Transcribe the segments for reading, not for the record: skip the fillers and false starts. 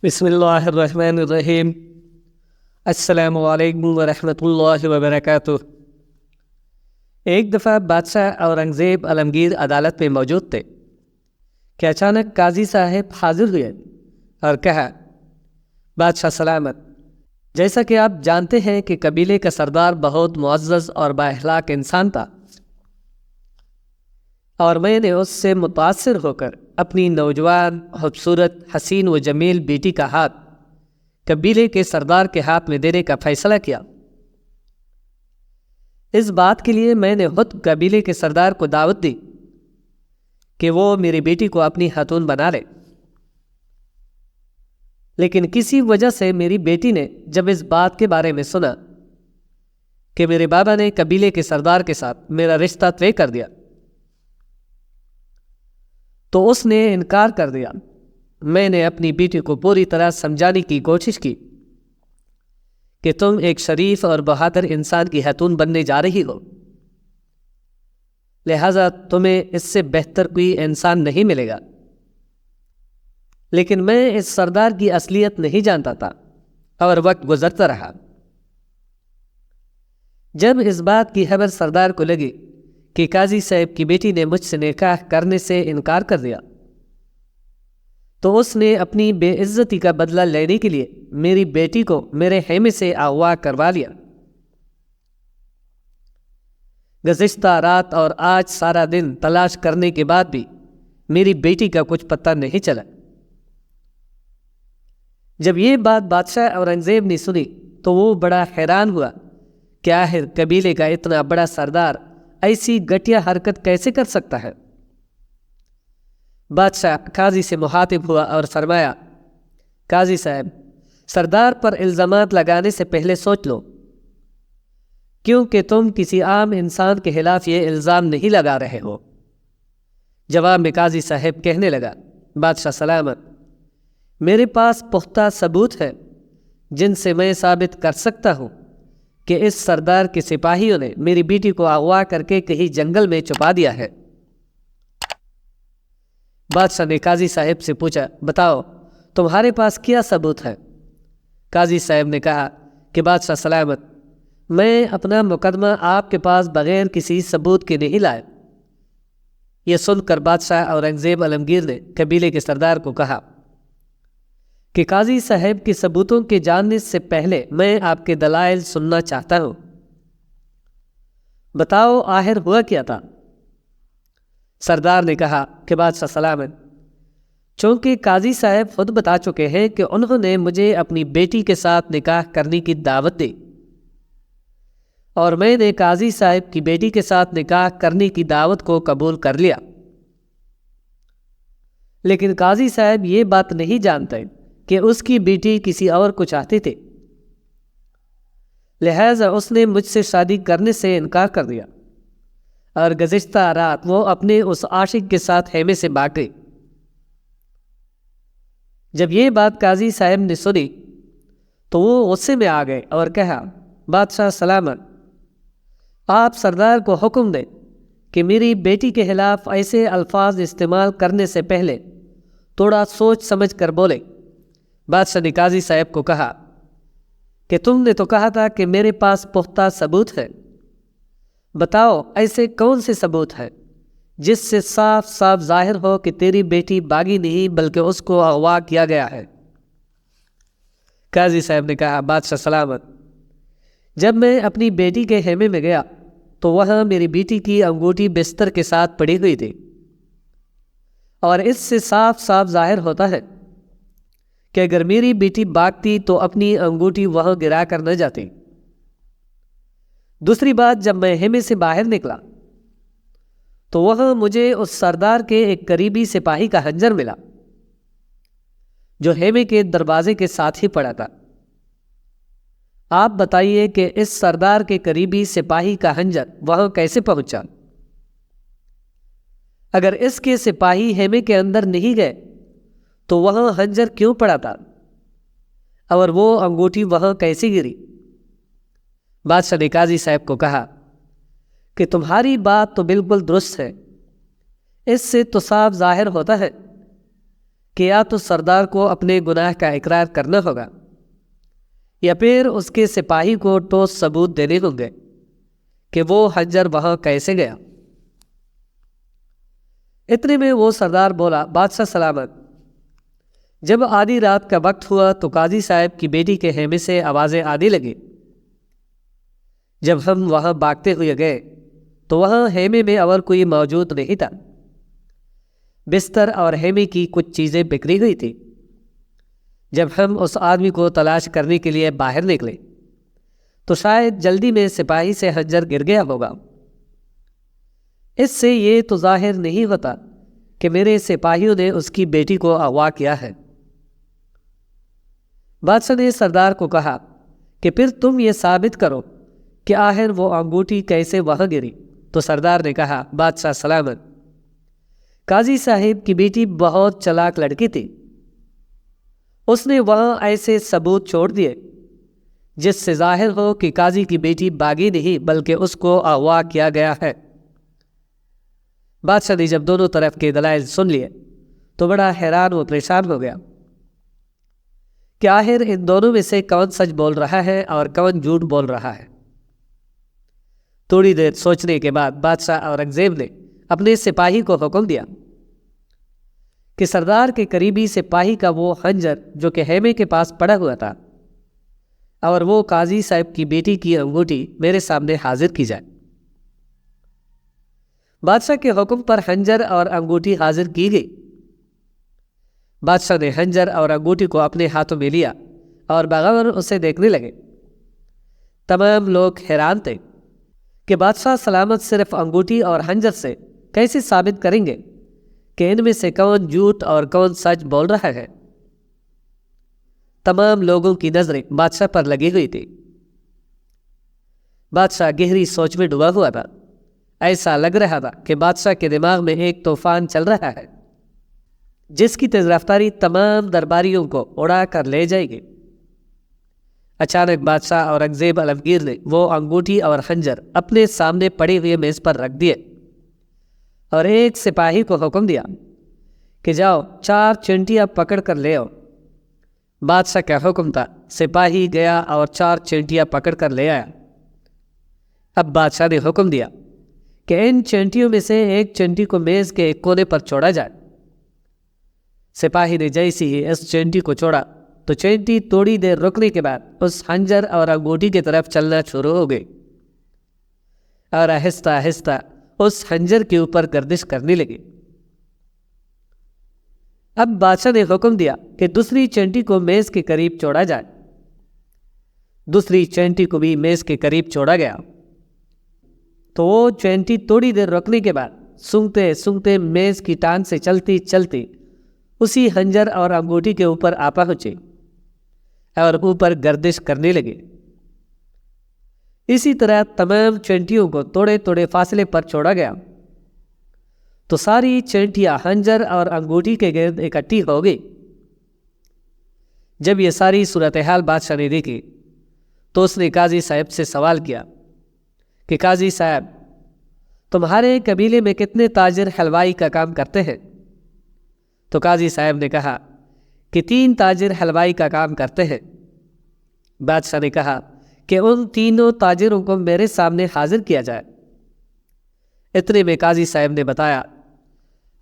بسم اللہ الرحمن الرحیم۔ السلام علیکم ورحمۃ اللہ وبرکاتہ۔ ایک دفعہ بادشاہ اورنگزیب عالمگیر عدالت میں موجود تھے کہ اچانک قاضی صاحب حاضر ہوئے اور کہا، بادشاہ سلامت، جیسا کہ آپ جانتے ہیں کہ قبیلے کا سردار بہت معزز اور بااخلاق انسان تھا، اور میں نے اس سے متاثر ہو کر اپنی نوجوان، خوبصورت، حسین و جمیل بیٹی کا ہاتھ قبیلے کے سردار کے ہاتھ میں دینے کا فیصلہ کیا۔ اس بات کے لیے میں نے خود قبیلے کے سردار کو دعوت دی کہ وہ میری بیٹی کو اپنی خاتون بنا لے، لیکن کسی وجہ سے میری بیٹی نے جب اس بات کے بارے میں سنا کہ میرے بابا نے قبیلے کے سردار کے ساتھ میرا رشتہ طے کر دیا تو اس نے انکار کر دیا۔ میں نے اپنی بیٹی کو پوری طرح سمجھانے کی کوشش کی کہ تم ایک شریف اور بہادر انسان کی خاتون بننے جا رہی ہو، لہذا تمہیں اس سے بہتر کوئی انسان نہیں ملے گا، لیکن میں اس سردار کی اصلیت نہیں جانتا تھا اور وقت گزرتا رہا۔ جب اس بات کی خبر سردار کو لگی کہ قاضی صاحب کی بیٹی نے مجھ سے نکاح کرنے سے انکار کر دیا، تو اس نے اپنی بے عزتی کا بدلہ لینے کے لیے میری بیٹی کو میرے خیمے سے اغوا کروا لیا۔ گزشتہ رات اور آج سارا دن تلاش کرنے کے بعد بھی میری بیٹی کا کچھ پتہ نہیں چلا۔ جب یہ بات بادشاہ اورنگزیب نے سنی تو وہ بڑا حیران ہوا کہ آخر قبیلے کا اتنا بڑا سردار ایسی گھٹیا حرکت کیسے کر سکتا ہے۔ بادشاہ قاضی سے مخاطب ہوا اور فرمایا، قاضی صاحب، سردار پر الزامات لگانے سے پہلے سوچ لو، کیونکہ تم کسی عام انسان کے خلاف یہ الزام نہیں لگا رہے ہو۔ جواب میں قاضی صاحب کہنے لگا، بادشاہ سلامت، میرے پاس پختہ ثبوت ہے جن سے میں ثابت کر سکتا ہوں کہ اس سردار کے سپاہیوں نے میری بیٹی کو اغوا کر کے کہیں جنگل میں چھپا دیا ہے۔ بادشاہ نے قاضی صاحب سے پوچھا، بتاؤ تمہارے پاس کیا ثبوت ہے؟ قاضی صاحب نے کہا کہ بادشاہ سلامت، میں اپنا مقدمہ آپ کے پاس بغیر کسی ثبوت کے نہیں لایا۔ یہ سن کر بادشاہ اورنگزیب عالمگیر نے قبیلے کے سردار کو کہا کہ قاضی صاحب کے ثبوتوں کے جاننے سے پہلے میں آپ کے دلائل سننا چاہتا ہوں۔ بتاؤ آخر ہوا کیا تھا؟ سردار نے کہا کہ بادشاہ سلامت، چونکہ قاضی صاحب خود بتا چکے ہیں کہ انہوں نے مجھے اپنی بیٹی کے ساتھ نکاح کرنے کی دعوت دی، اور میں نے قاضی صاحب کی بیٹی کے ساتھ نکاح کرنے کی دعوت کو قبول کر لیا، لیکن قاضی صاحب یہ بات نہیں جانتے کہ اس کی بیٹی کسی اور کو چاہتی تھی، لہذا اس نے مجھ سے شادی کرنے سے انکار کر دیا، اور گزشتہ رات وہ اپنے اس عاشق کے ساتھ خیمے سے بھاگ گئی۔ جب یہ بات قاضی صاحب نے سنی تو وہ غصے میں آ گئے اور کہا، بادشاہ سلامت، آپ سردار کو حکم دیں کہ میری بیٹی کے خلاف ایسے الفاظ استعمال کرنے سے پہلے تھوڑا سوچ سمجھ کر بولے۔ بادشاہ نے قاضی صاحب کو کہا کہ تم نے تو کہا تھا کہ میرے پاس پختہ ثبوت ہے، بتاؤ ایسے کون سے ثبوت ہیں جس سے صاف صاف ظاہر ہو کہ تیری بیٹی باغی نہیں بلکہ اس کو اغوا کیا گیا ہے۔ قاضی صاحب نے کہا، بادشاہ سلامت، جب میں اپنی بیٹی کے خیمے میں گیا تو وہاں میری بیٹی کی انگوٹھی بستر کے ساتھ پڑی ہوئی تھی، اور اس سے صاف صاف ظاہر ہوتا ہے کہ اگر میری بیٹی بھاگتی تو اپنی انگوٹھی وہاں گرا کر نہ جاتی۔ دوسری بات، جب میں خیمے سے باہر نکلا تو وہاں مجھے اس سردار کے ایک قریبی سپاہی کا خنجر ملا جو خیمے کے دروازے کے ساتھ ہی پڑا تھا۔ آپ بتائیے کہ اس سردار کے قریبی سپاہی کا خنجر وہاں کیسے پہنچا؟ اگر اس کے سپاہی خیمے کے اندر نہیں گئے تو وہاں خنجر کیوں پڑا تھا، اور وہ انگوٹھی وہاں کیسے گری؟ بادشاہ نے قاضی صاحب کو کہا کہ تمہاری بات تو بالکل درست ہے، اس سے تو صاف ظاہر ہوتا ہے کہ یا تو سردار کو اپنے گناہ کا اقرار کرنا ہوگا یا پھر اس کے سپاہی کو ٹھوس ثبوت دینے ہوں گے کہ وہ خنجر وہاں کیسے گیا۔ اتنے میں وہ سردار بولا، بادشاہ سلامت۔ جب آدھی رات کا وقت ہوا تو قاضی صاحب کی بیٹی کے خیمے سے آوازیں آنے لگی۔ جب ہم وہاں بھاگتے ہوئے گئے تو وہاں خیمے میں اور کوئی موجود نہیں تھا۔ بستر اور خیمے کی کچھ چیزیں بکھری ہوئی تھی۔ جب ہم اس آدمی کو تلاش کرنے کے لیے باہر نکلے تو شاید جلدی میں سپاہی سے خنجر گر گیا ہوگا۔ اس سے یہ تو ظاہر نہیں ہوتا کہ میرے سپاہیوں نے اس کی بیٹی کو اغوا کیا ہے۔ بادشاہ نے سردار کو کہا کہ پھر تم یہ ثابت کرو کہ آخر وہ انگوٹھی کیسے وہاں گری۔ تو سردار نے کہا، بادشاہ سلامت، قاضی صاحب کی بیٹی بہت چلاک لڑکی تھی۔ اس نے وہاں ایسے ثبوت چھوڑ دیے جس سے ظاہر ہو کہ قاضی کی بیٹی باغی نہیں بلکہ اس کو اغوا کیا گیا ہے۔ بادشاہ نے جب دونوں طرف کے دلائل سن لیے تو بڑا حیران و پریشان ہو گیا کہ آخر ان دونوں میں سے کون سچ بول رہا ہے اور کون جھوٹ بول رہا ہے۔ تھوڑی دیر سوچنے کے بعد بادشاہ اورنگزیب نے اپنے سپاہی کو حکم دیا کہ سردار کے قریبی سپاہی کا وہ خنجر جو کہ خیمے کے پاس پڑا ہوا تھا اور وہ قاضی صاحب کی بیٹی کی انگوٹھی میرے سامنے حاضر کی جائے۔ بادشاہ کے حکم پر خنجر اور انگوٹھی حاضر کی گئی۔ بادشاہ نے خنجر اور انگوٹھی کو اپنے ہاتھوں میں لیا اور بغور اسے دیکھنے لگے۔ تمام لوگ حیران تھے کہ بادشاہ سلامت صرف انگوٹھی اور خنجر سے کیسے ثابت کریں گے کہ ان میں سے کون جھوٹ اور کون سچ بول رہا ہے۔ تمام لوگوں کی نظریں بادشاہ پر لگی ہوئی تھی۔ بادشاہ گہری سوچ میں ڈوبا ہوا تھا۔ ایسا لگ رہا تھا کہ بادشاہ کے دماغ میں ایک طوفان چل رہا ہے جس کی تیز رفتاری تمام درباریوں کو اڑا کر لے جائے گی۔ اچانک بادشاہ اورنگزیب عالمگیر نے وہ انگوٹھی اور خنجر اپنے سامنے پڑے ہوئے میز پر رکھ دیے اور ایک سپاہی کو حکم دیا کہ جاؤ 4 چینٹیاں پکڑ کر لے آؤ۔ بادشاہ کا حکم تھا۔ سپاہی گیا اور 4 چینٹیاں پکڑ کر لے آیا۔ اب بادشاہ نے حکم دیا کہ ان چینٹیوں میں سے ایک چینٹی کو میز کے ایک کونے پر چھوڑا جائے۔ سپاہی نے جیسے ہی اس چینٹی کو چھوڑا تو چینٹی تھوڑی دیر رکنے کے بعد اس خنجر اور انگوٹھی کی طرف چلنا شروع ہو گئی اور آہستہ آہستہ اس خنجر کے اوپر گردش کرنے لگی۔ اب بادشاہ نے حکم دیا کہ دوسری چینٹی کو میز کے قریب چھوڑا جائے۔ دوسری چینٹی کو بھی میز کے قریب چھوڑا گیا تو وہ چینٹی تھوڑی دیر رکنے کے بعد سونگتے سونگتے میز کی ٹانگ سے چلتی چلتی اسی خنجر اور انگوٹھی کے اوپر آ پہنچی اور اوپر گردش کرنے لگے۔ اسی طرح تمام چینٹیوں کو تھوڑے تھوڑے فاصلے پر چھوڑا گیا تو ساری چینٹیاں خنجر اور انگوٹھی کے گرد اکٹھی ہو گئی۔ جب یہ ساری صورتحال بادشاہ نے دیکھی تو اس نے قاضی صاحب سے سوال کیا کہ قاضی صاحب، تمہارے قبیلے میں کتنے تاجر حلوائی کا کام کرتے ہیں؟ تو قاضی صاحب نے کہا کہ 3 تاجر حلوائی کا کام کرتے ہیں۔ بادشاہ نے کہا کہ ان 3 تاجروں کو میرے سامنے حاضر کیا جائے۔ اتنے میں قاضی صاحب نے بتایا،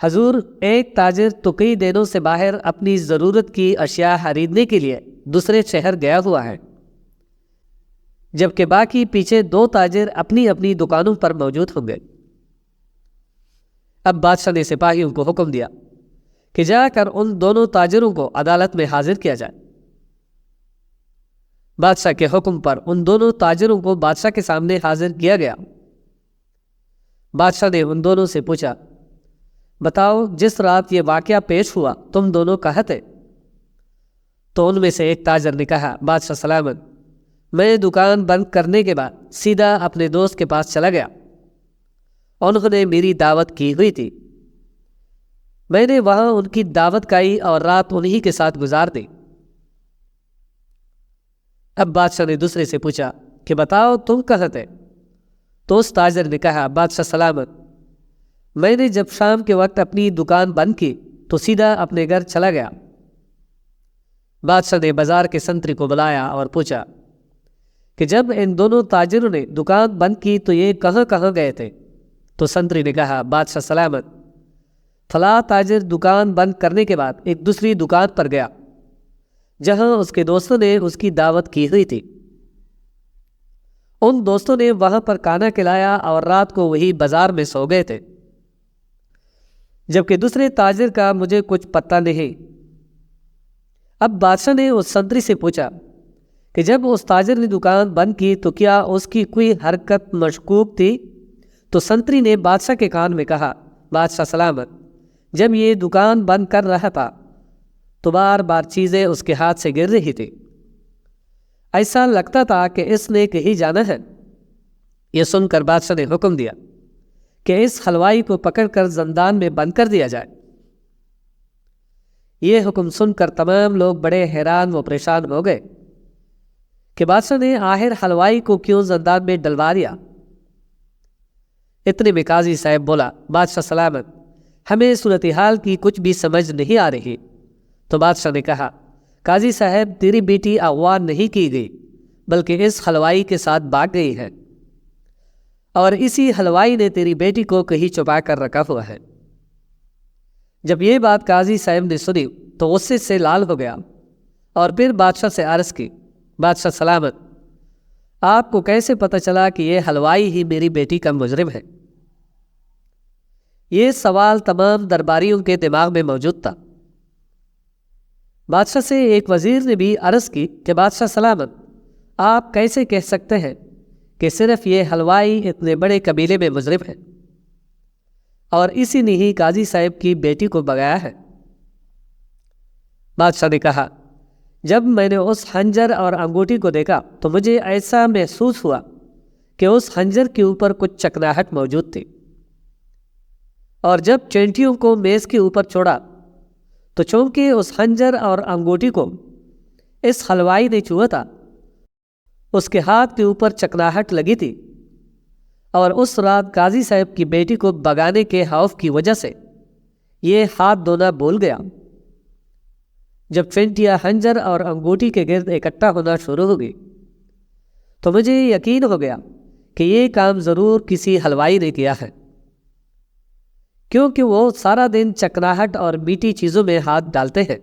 حضور، ایک تاجر تو کئی دنوں سے باہر اپنی ضرورت کی اشیاء خریدنے کے لیے دوسرے شہر گیا ہوا ہے، جبکہ باقی پیچھے 2 تاجر اپنی اپنی دکانوں پر موجود ہوں گے۔ اب بادشاہ نے سپاہیوں کو حکم دیا کہ جا کر ان دونوں تاجروں کو عدالت میں حاضر کیا جائے۔ بادشاہ کے حکم پر ان دونوں تاجروں کو بادشاہ کے سامنے حاضر کیا گیا۔ بادشاہ نے ان دونوں سے پوچھا، بتاؤ جس رات یہ واقعہ پیش ہوا تم دونوں کہاں تھے؟ تو ان میں سے ایک تاجر نے کہا، بادشاہ سلامت، میں دکان بند کرنے کے بعد سیدھا اپنے دوست کے پاس چلا گیا۔ انہوں نے میری دعوت کی ہوئی تھی، میں نے وہاں ان کی دعوت کھائی اور رات انہی کے ساتھ گزار دی۔ اب بادشاہ نے دوسرے سے پوچھا کہ بتاؤ تم کہاں تھے؟ تو اس تاجر نے کہا، بادشاہ سلامت، میں نے جب شام کے وقت اپنی دکان بند کی تو سیدھا اپنے گھر چلا گیا۔ بادشاہ نے بازار کے سنتری کو بلایا اور پوچھا کہ جب ان دونوں تاجروں نے دکان بند کی تو یہ کہاں کہاں گئے تھے؟ تو سنتری نے کہا، بادشاہ سلامت، فلاں تاجر دکان بند کرنے کے بعد ایک دوسری دکان پر گیا جہاں اس کے دوستوں نے اس کی دعوت کی ہوئی تھی۔ ان دوستوں نے وہاں پر کھانا کھلایا اور رات کو وہی بازار میں سو گئے تھے، جبکہ دوسرے تاجر کا مجھے کچھ پتہ نہیں۔ اب بادشاہ نے اس سنتری سے پوچھا کہ جب اس تاجر نے دکان بند کی تو کیا اس کی کوئی حرکت مشکوک تھی؟ تو سنتری نے بادشاہ کے کان میں کہا، بادشاہ سلامت، جب یہ دکان بند کر رہا تھا تو بار بار چیزیں اس کے ہاتھ سے گر رہی تھی، ایسا لگتا تھا کہ اس نے کہیں جانا ہے۔ یہ سن کر بادشاہ نے حکم دیا کہ اس حلوائی کو پکڑ کر زندان میں بند کر دیا جائے۔ یہ حکم سن کر تمام لوگ بڑے حیران و پریشان ہو گئے کہ بادشاہ نے آخر حلوائی کو کیوں زندان میں ڈلوا دیا۔ اتنے میں قاضی صاحب بولا، بادشاہ سلامت، ہمیں صورتحال کی کچھ بھی سمجھ نہیں آ رہی۔ تو بادشاہ نے کہا، قاضی صاحب، تیری بیٹی اغوا نہیں کی گئی بلکہ اس حلوائی کے ساتھ بھاگ گئی ہے، اور اسی حلوائی نے تیری بیٹی کو کہیں چھپا کر رکھا ہوا ہے۔ جب یہ بات قاضی صاحب نے سنی تو غصے سے لال ہو گیا اور پھر بادشاہ سے عرض کی، بادشاہ سلامت، آپ کو کیسے پتہ چلا کہ یہ حلوائی ہی میری بیٹی کا مجرم ہے؟ یہ سوال تمام درباریوں کے دماغ میں موجود تھا۔ بادشاہ سے ایک وزیر نے بھی عرض کی کہ بادشاہ سلامت، آپ کیسے کہہ سکتے ہیں کہ صرف یہ حلوائی اتنے بڑے قبیلے میں مجرم ہے اور اسی نے ہی قاضی صاحب کی بیٹی کو بگایا ہے؟ بادشاہ نے کہا، جب میں نے اس خنجر اور انگوٹھی کو دیکھا تو مجھے ایسا محسوس ہوا کہ اس خنجر کے اوپر کچھ چکناہٹ موجود تھی، اور جب چینٹیوں کو میز کے اوپر چھوڑا تو چونکہ اس خنجر اور انگوٹھی کو اس حلوائی نے چھوا تھا، اس کے ہاتھ کے اوپر چکناہٹ لگی تھی، اور اس رات قاضی صاحب کی بیٹی کو بگانے کے خوف کی وجہ سے یہ ہاتھ دھونا بھول گیا۔ جب چینٹیاں خنجر اور انگوٹھی کے گرد اکٹھا ہونا شروع ہو گئی تو مجھے یقین ہو گیا کہ یہ کام ضرور کسی حلوائی نے کیا ہے، کیونکہ وہ سارا دن چکناہٹ اور میٹھی چیزوں میں ہاتھ ڈالتے ہیں۔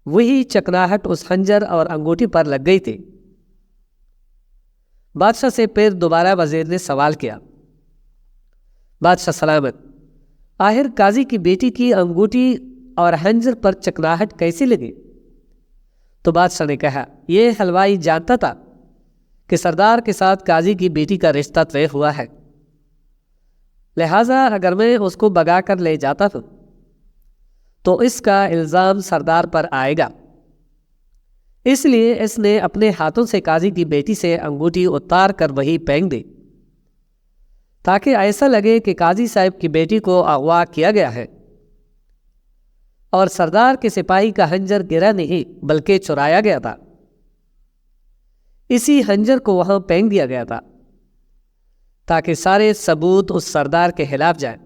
وہی چکناہٹ اس خنجر اور انگوٹھی پر لگ گئی تھی۔ بادشاہ سے پھر دوبارہ وزیر نے سوال کیا، بادشاہ سلامت، آخر قاضی کی بیٹی کی انگوٹھی اور خنجر پر چکناہٹ کیسی لگی؟ تو بادشاہ نے کہا، یہ حلوائی جانتا تھا کہ سردار کے ساتھ قاضی کی بیٹی کا رشتہ طے ہوا ہے، لہٰذا اگر میں اس کو بگا کر لے جاتا ہوں تو اس کا الزام سردار پر آئے گا، اس لیے اس نے اپنے ہاتھوں سے قاضی کی بیٹی سے انگوٹھی اتار کر وہی پھینک دی تاکہ ایسا لگے کہ قاضی صاحب کی بیٹی کو اغوا کیا گیا ہے، اور سردار کے سپاہی کا خنجر گرا نہیں بلکہ چرایا گیا تھا۔ اسی خنجر کو وہاں پھینک دیا گیا تھا تاکہ سارے ثبوت اس سردار کے خلاف جائیں۔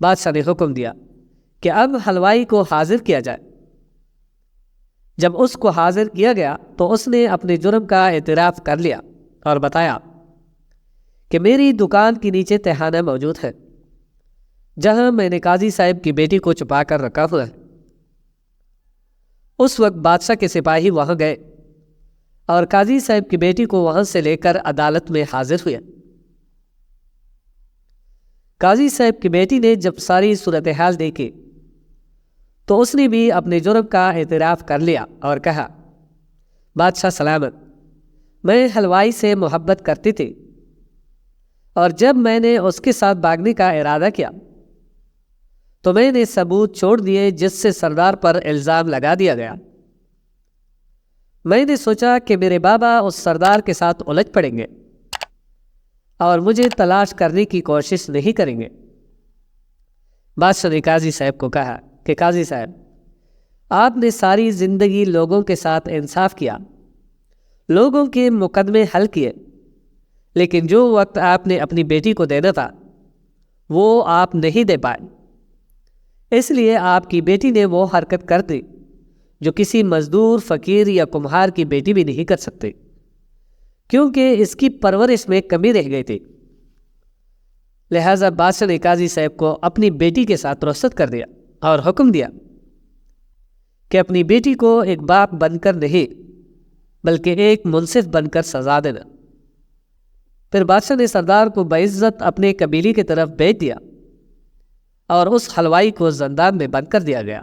بادشاہ نے حکم دیا کہ اب حلوائی کو حاضر کیا جائے۔ جب اس کو حاضر کیا گیا تو اس نے اپنے جرم کا اعتراف کر لیا اور بتایا کہ میری دکان کے نیچے تہخانہ موجود ہے جہاں میں نے قاضی صاحب کی بیٹی کو چھپا کر رکھا ہوا ہے۔ اس وقت بادشاہ کے سپاہی وہاں گئے اور قاضی صاحب کی بیٹی کو وہاں سے لے کر عدالت میں حاضر ہوئے۔ قاضی صاحب کی بیٹی نے جب ساری صورتحال دیکھی تو اس نے بھی اپنے جرم کا اعتراف کر لیا اور کہا، بادشاہ سلامت، میں حلوائی سے محبت کرتی تھی، اور جب میں نے اس کے ساتھ بھاگنے کا ارادہ کیا تو میں نے ثبوت چھوڑ دیے جس سے سردار پر الزام لگا دیا گیا۔ میں نے سوچا کہ میرے بابا اس سردار کے ساتھ الجھ پڑیں گے اور مجھے تلاش کرنے کی کوشش نہیں کریں گے۔ بادشاہ نے قاضی صاحب کو کہا کہ قاضی صاحب، آپ نے ساری زندگی لوگوں کے ساتھ انصاف کیا، لوگوں کے مقدمے حل کیے، لیکن جو وقت آپ نے اپنی بیٹی کو دینا تھا وہ آپ نہیں دے پائے۔ اس لیے آپ کی بیٹی نے وہ حرکت کر دی جو کسی مزدور، فقیر یا کمہار کی بیٹی بھی نہیں کر سکتے، کیونکہ اس کی پرورش میں کمی رہ گئی تھی۔ لہٰذا بادشاہ نے قاضی صاحب کو اپنی بیٹی کے ساتھ رخصت کر دیا اور حکم دیا کہ اپنی بیٹی کو ایک باپ بن کر نہیں بلکہ ایک منصف بن کر سزا دینا۔ پھر بادشاہ نے سردار کو بعزت اپنے قبیلے کی طرف بھیج دیا اور اس حلوائی کو زندان میں بند کر دیا گیا۔